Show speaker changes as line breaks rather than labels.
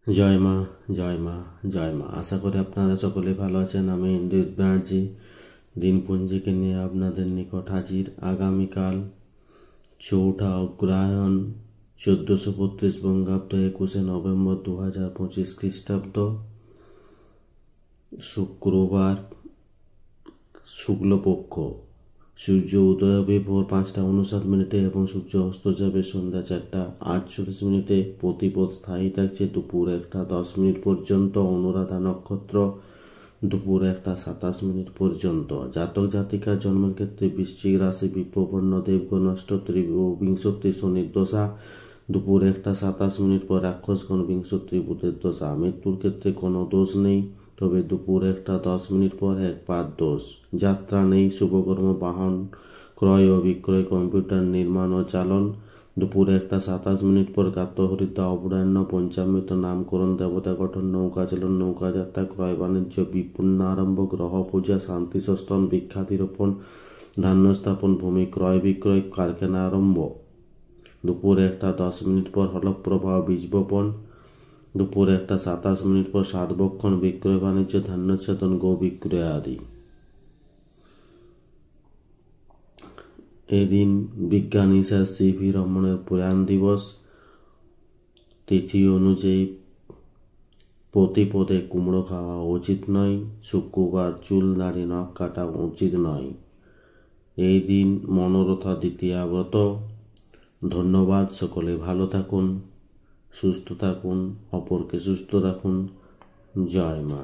জয় মা, জয় মা, জয় মা। আশা করি আপনারা সকলে ভালো আছেন। আমি ইন্দ্রিত ব্যানার্জি দিনপঞ্জিকে নিয়ে আপনাদের নিকট হাজির। আগামীকাল 4ঠা অগ্রহায়ণ 1432 বঙ্গাব্দ 21শে নভেম্বর 2025 খ্রিস্টাব্দ, শুক্রবার, শুক্লপক্ষ। সূর্য উদয় হবে ভোর 5টা 59 এবং সূর্য অস্ত যাবে সন্ধ্যা 4টা 48। প্রতিপদ স্থায়ী থাকছে দুপুর 1টা 10 পর্যন্ত। অনুরাধা নক্ষত্র দুপুর 1টা 27 পর্যন্ত। জাতক জাতিকার জন্মের ক্ষেত্রে বৃশ্চিক রাশি বিপ্রপন্ন দেবগণ অষ্টত্রী বিংশত্রী শনির দশা দুপুর 1টা 27 পর রাক্ষসগণ বিংশত্রী বুধের দশা। মৃত্যুর ক্ষেত্রে কোনো দোষ নেই, তবে দুপুর 1টা 10 পর একবার দোষ। যাত্রা নেই, শুভকর্ম, বাহন ক্রয় ও বিক্রয়, কম্পিউটার নির্মাণ ও চালন দুপুর 1টা 27 পর কাত্যহরিতা অপরাহ্ন পঞ্চামৃত, নামকরণ, দেবতা গঠন, নৌকা চালন, নৌকা যাত্রা, ক্রয় বাণিজ্য, বিপুণ্যারম্ভ, গ্রহ পূজা, শান্তি সস্তন, বৃক্ষাধিরোপণ, ধান্য স্থাপন, ভূমি ক্রয় বিক্রয়, কারখানা আরম্ভ দুপুর 1টা 10 পর হলপ্রবাহ, বীজ বপন দুপুর 1টা 27 পর সাতবক্ষণ, বিক্রয় বাণিজ্য, ধান্যচ্ছেদন, গো বিক্রয় আদি। এদিন বিজ্ঞানী স্যার সি.ভি. রমনের প্রয়াণ দিবস। তিথি অনুযায়ী প্রতিপদে কুমড়ো খাওয়া উচিত নয়। শুক্রবার চুল দাড়ি নখ কাটা উচিত নয়। এই দিন মনোরথা দ্বিতীয়া ব্রত। ধন্যবাদ। সকলে ভালো থাকুন, সুস্থ থাকুন, অপরকে সুস্থ রাখুন। জয় মা।